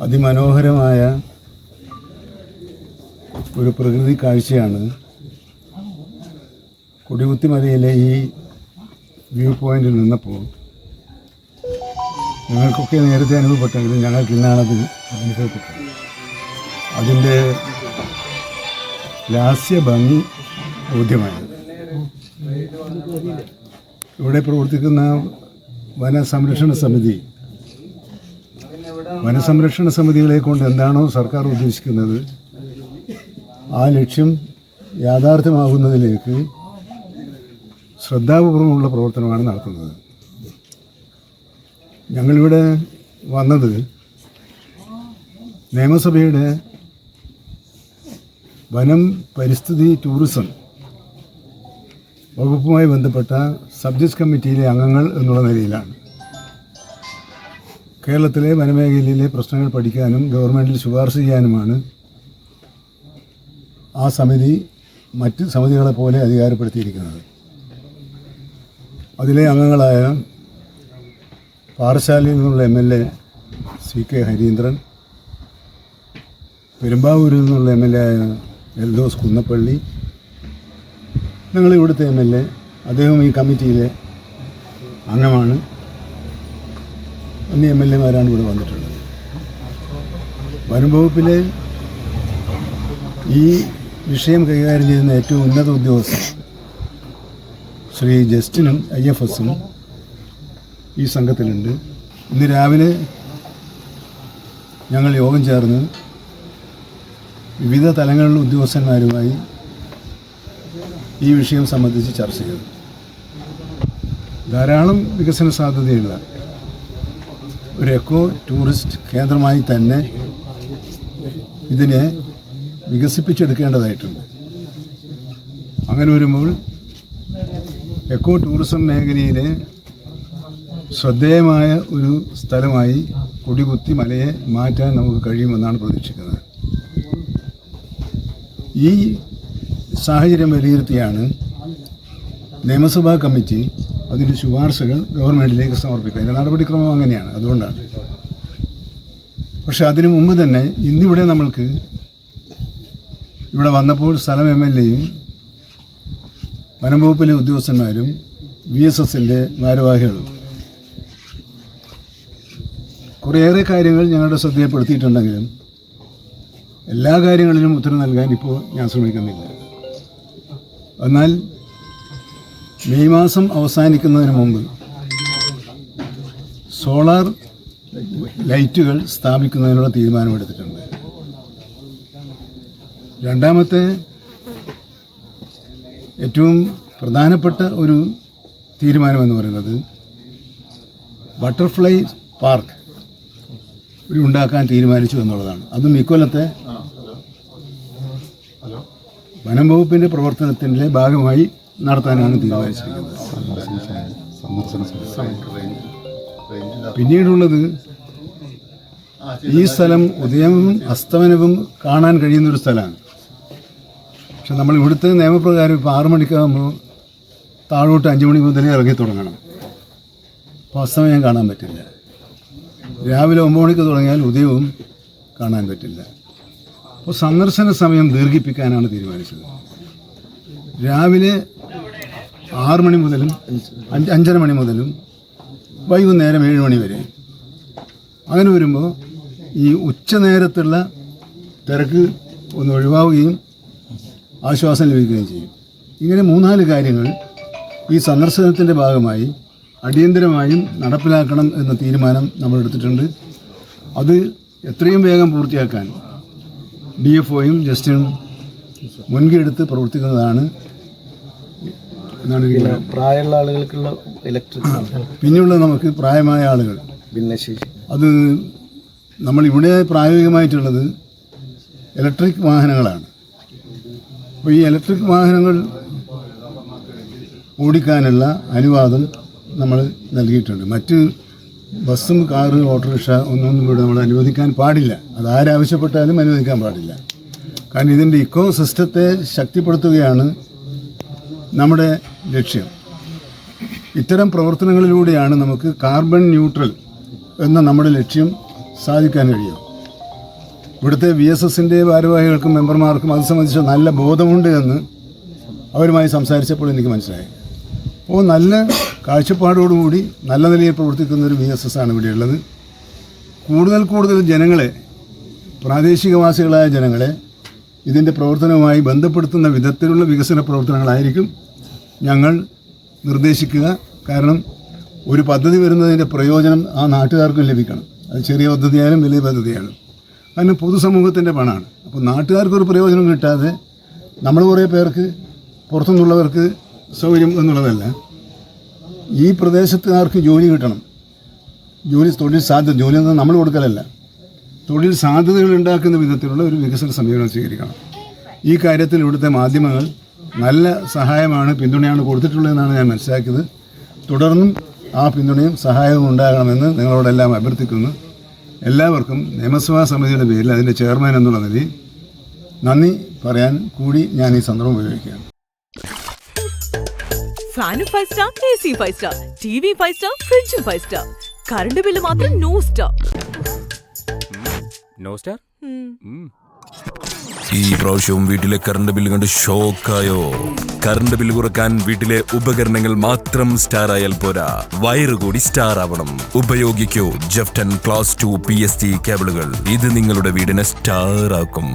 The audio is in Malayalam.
അതിമനോഹരമായ ഒരു പ്രകൃതി കാഴ്ചയാണ് കൊടികുത്തിമലയിലെ ഈ വ്യൂ പോയിന്റിൽ നിന്നപ്പോൾ ഞങ്ങൾക്കൊക്കെ നേരത്തെ അനുഭവപ്പെട്ടെങ്കിലും ഞങ്ങൾക്ക് ഇന്നാണത് അനുഭവപ്പെട്ടത്. അതിൻ്റെ ലാസ്യ ഭംഗി ബോധ്യമായത്. ഇവിടെ പ്രവർത്തിക്കുന്ന വനസംരക്ഷണ സമിതികളെ കൊണ്ട് എന്താണോ സർക്കാർ ഉദ്ദേശിക്കുന്നത് ആ ലക്ഷ്യം യാഥാർത്ഥ്യമാകുന്നതിലേക്ക് ശ്രദ്ധാപൂർവമുള്ള പ്രവർത്തനമാണ് നടത്തുന്നത്. ഞങ്ങളിവിടെ വന്നത് നിയമസഭയുടെ വനം പരിസ്ഥിതി ടൂറിസം വകുപ്പുമായി ബന്ധപ്പെട്ട സബ്ജക്ട് കമ്മിറ്റിയിലെ അംഗങ്ങൾ എന്നുള്ള നിലയിലാണ്. കേരളത്തിലെ വനമേഖലയിലെ പ്രശ്നങ്ങൾ പഠിക്കാനും ഗവൺമെൻറ്റിൽ ശുപാർശ ചെയ്യാനുമാണ് ആ സമിതി മറ്റ് സമിതികളെ പോലെ അധികാരപ്പെടുത്തിയിരിക്കുന്നത്. അതിലെ അംഗങ്ങളായ പാറശാലയിൽ നിന്നുള്ള MLA CK ഹരീന്ദ്രൻ, പെരുമ്പാവൂരിൽ നിന്നുള്ള MLA ആയ എൽദോസ് കുന്നപ്പള്ളി, ഞങ്ങളിവിടുത്തെ MLA, അദ്ദേഹം ഈ കമ്മിറ്റിയിലെ അംഗമാണ്. എന്നീ MLAമാരാണ് ഇവിടെ വന്നിട്ടുള്ളത്. വനം വകുപ്പിലെ ഈ വിഷയം കൈകാര്യം ചെയ്യുന്ന ഏറ്റവും ഉന്നത ഉദ്യോഗസ്ഥർ ശ്രീ ജസ്റ്റിനും IFSും ഈ സംഘത്തിലുണ്ട്. ഇന്ന് രാവിലെ ഞങ്ങൾ യോഗം ചേർന്ന് വിവിധ തലങ്ങളിലുള്ള ഉദ്യോഗസ്ഥന്മാരുമായി ഈ വിഷയം സംബന്ധിച്ച് ചർച്ച ചെയ്തു. ധാരാളം വികസന സാധ്യതയുള്ള ഒരു എക്കോ ടൂറിസ്റ്റ് കേന്ദ്രമായി തന്നെ ഇതിനെ വികസിപ്പിച്ചെടുക്കേണ്ടതായിട്ടുണ്ട്. അങ്ങനെ വരുമ്പോൾ എക്കോ ടൂറിസം മേഖലയിലെ ശ്രദ്ധേയമായ ഒരു സ്ഥലമായി കൊടികുത്തി മലയെ മാറ്റാൻ നമുക്ക് കഴിയുമെന്നാണ് പ്രതീക്ഷിക്കുന്നത്. ഈ സാഹചര്യം വിലയിരുത്തിയാണ് നിയമസഭാ കമ്മിറ്റി അതിൻ്റെ ശുപാർശകൾ ഗവൺമെൻറ്റിലേക്ക് സമർപ്പിക്കുക. അതിൻ്റെ നടപടിക്രമം അങ്ങനെയാണ്, അതുകൊണ്ടാണ്. പക്ഷെ അതിനു മുമ്പ് തന്നെ ഇന്നിവിടെ നമ്മൾക്ക് ഇവിടെ വന്നപ്പോൾ സ്ഥലം MLAയും വനം വകുപ്പിലെ ഉദ്യോഗസ്ഥന്മാരും VSSൻ്റെ ഭാരവാഹികളും കുറേയേറെ കാര്യങ്ങൾ ഞങ്ങളുടെ ശ്രദ്ധയപ്പെടുത്തിയിട്ടുണ്ടെങ്കിലും എല്ലാ കാര്യങ്ങളിലും ഉത്തരം നൽകാൻ ഇപ്പോൾ ഞാൻ ശ്രമിക്കുന്നില്ല. എന്നാൽ മെയ് മാസം അവസാനിക്കുന്നതിന് മുമ്പ് സോളാർ ലൈറ്റുകൾ സ്ഥാപിക്കുന്നതിനുള്ള തീരുമാനമെടുത്തിട്ടുണ്ട്. രണ്ടാമത്തെ ഏറ്റവും പ്രധാനപ്പെട്ട ഒരു തീരുമാനമെന്ന് പറയുന്നത് ബട്ടർഫ്ലൈ പാർക്ക് ഇവിടെ ഉണ്ടാക്കാൻ തീരുമാനിച്ചു എന്നുള്ളതാണ്. അതും ഇക്കൊല്ലത്തെ വനം വകുപ്പിൻ്റെ പ്രവർത്തനത്തിൻ്റെ ഭാഗമായി നടത്താനാണ് തീരുമാനിച്ചിരിക്കുന്നത്. പിന്നീടുള്ളത് ഈ സ്ഥലം ഉദയവും അസ്തമനവും കാണാൻ കഴിയുന്നൊരു സ്ഥലമാണ്. പക്ഷെ നമ്മൾ ഇവിടുത്തെ നിയമപ്രകാരം ഇപ്പോൾ 6 മണിക്കാകുമ്പോൾ താഴോട്ട് 5 മണി മുതലേ ഇറങ്ങി തുടങ്ങണം. അപ്പോൾ അസ്തമയം കാണാൻ പറ്റില്ല. രാവിലെ 9 മണിക്ക് തുടങ്ങിയാൽ ഉദയവും കാണാൻ പറ്റില്ല. അപ്പോൾ സന്ദർശന സമയം ദീർഘിപ്പിക്കാനാണ് തീരുമാനിച്ചത്. രാവിലെ 6 മണി മുതലും 5:30 മണി മുതലും വൈകുന്നേരം 7 മണി വരെ. അങ്ങനെ വരുമ്പോൾ ഈ ഉച്ചനേരത്തുള്ള തിരക്ക് ഒന്ന് ഒഴിവാവുകയും ആശ്വാസം ലഭിക്കുകയും ചെയ്യും. ഇങ്ങനെ 3-4 കാര്യങ്ങൾ ഈ സന്ദർശനത്തിൻ്റെ ഭാഗമായി അടിയന്തരമായും നടപ്പിലാക്കണം എന്ന തീരുമാനം നമ്മൾ എടുത്തിട്ടുണ്ട്. അത് എത്രയും വേഗം പൂർത്തിയാക്കാൻ DFOയും ജസ്റ്റിനും മുൻകൈ എടുത്ത് പ്രവർത്തിക്കുന്നതാണ്. പ്രായമുള്ള ആളുകൾക്കുള്ള ഇലക്ട്രിക്, പിന്നെയുള്ളത് നമുക്ക് പ്രായമായ ആളുകൾ, ഭിന്നശേഷി, അത് നമ്മളിവിടെ പ്രായോഗികമായിട്ടുള്ളത് ഇലക്ട്രിക് വാഹനങ്ങളാണ്. അപ്പോൾ ഈ ഇലക്ട്രിക് വാഹനങ്ങൾ ഓടിക്കാനുള്ള അനുവാദം നമ്മൾ നൽകിയിട്ടുണ്ട്. മറ്റ് ബസ്സും കാറ് ഓട്ടോറിക്ഷ ഒന്നും ഇവിടെ നമ്മൾ അനുവദിക്കാൻ പാടില്ല. അത് ആരാവശ്യപ്പെട്ടാലും അനുവദിക്കാൻ പാടില്ല. കാരണം ഇതിൻ്റെ ഇക്കോ സിസ്റ്റത്തെ ശക്തിപ്പെടുത്തുകയാണ് നമ്മുടെ ലക്ഷ്യം. ഇത്തരം പ്രവർത്തനങ്ങളിലൂടെയാണ് നമുക്ക് കാർബൺ ന്യൂട്രൽ എന്ന നമ്മുടെ ലക്ഷ്യം സാധിക്കാൻ കഴിയും. ഇവിടുത്തെ VSSൻ്റെ ഭാരവാഹികൾക്കും മെമ്പർമാർക്കും അത് സംബന്ധിച്ച് നല്ല ബോധമുണ്ട് എന്ന് അവരുമായി സംസാരിച്ചപ്പോൾ എനിക്ക് മനസ്സിലായി. അപ്പോൾ നല്ല കാഴ്ചപ്പാടോടുകൂടി നല്ല നിലയിൽ പ്രവർത്തിക്കുന്ന ഒരു VSS ആണ് ഇവിടെയുള്ളത്. കൂടുതൽ ജനങ്ങളെ, പ്രാദേശികവാസികളായ ജനങ്ങളെ ഇതിൻ്റെ പ്രവർത്തനവുമായി ബന്ധപ്പെടുത്തുന്ന വിധത്തിലുള്ള വികസന പ്രവർത്തനങ്ങളായിരിക്കും ഞങ്ങൾ നിർദ്ദേശിക്കുക. കാരണം ഒരു പദ്ധതി വരുന്നതിൻ്റെ പ്രയോജനം ആ നാട്ടുകാർക്കും ലഭിക്കണം. അത് ചെറിയ പദ്ധതിയായാലും വലിയ പദ്ധതിയായാലും. കാരണം പൊതുസമൂഹത്തിൻ്റെ പണമാണ്. അപ്പോൾ നാട്ടുകാർക്കൊരു പ്രയോജനം കിട്ടാതെ നമ്മൾ കുറേ പേർക്ക് പുറത്തുനിന്നുള്ളവർക്ക് സൗകര്യം എന്നുള്ളതല്ല, ഈ പ്രദേശത്തുകാർക്ക് ജോലി കിട്ടണം. തൊഴിൽ സാധ്യത, ജോലി എന്നത് നമ്മൾ കൊടുക്കലല്ല, തൊഴിൽ സാധ്യതകൾ ഉണ്ടാക്കുന്ന വിധത്തിലുള്ള ഒരു വികസന സമീപനം സ്വീകരിക്കണം. ഈ കാര്യത്തിൽ ഇവിടുത്തെ മാധ്യമങ്ങൾ നല്ല സഹായമാണ്, പിന്തുണയാണ് കൊടുത്തിട്ടുള്ളതെന്നാണ് ഞാൻ മനസ്സിലാക്കിയത്. തുടർന്നും ആ പിന്തുണയും സഹായവും ഉണ്ടാകണമെന്ന് നിങ്ങളോടെല്ലാം അഭ്യർത്ഥിക്കുന്നു. എല്ലാവർക്കും നിയമസഭാ സമിതിയുടെ പേരിൽ അതിൻ്റെ ചെയർമാൻ എന്നുള്ള നിലയിൽ നന്ദി പറയാൻ കൂടി ഞാൻ ഈ സന്ദർഭം ഉപയോഗിക്കുകയാണ്. ഫാനും 5 star, AC 5 star, TV 5 star, ഫ്രിഡ്ജും 5 സ്റ്റാർ. കറണ്ട് ബില്ല് മാത്രം നോ സ്റ്റാർ. No star? ഈ പ്രാവശ്യവും വീട്ടിലെ കറണ്ട് ബില്ല് കണ്ട് ഷോക്കായോ? കറണ്ട് ബില്ല് കുറക്കാൻ വീട്ടിലെ ഉപകരണങ്ങൾ മാത്രം സ്റ്റാർ ആയാൽ പോരാ, വയറ് കൂടി സ്റ്റാർ ആവണം. ഉപയോഗിക്കൂ ജെഫ്റ്റൺ ക്ലാസ് 2 PST കേബിളുകൾ. ഇത് നിങ്ങളുടെ വീടിനെ സ്റ്റാർ ആക്കും.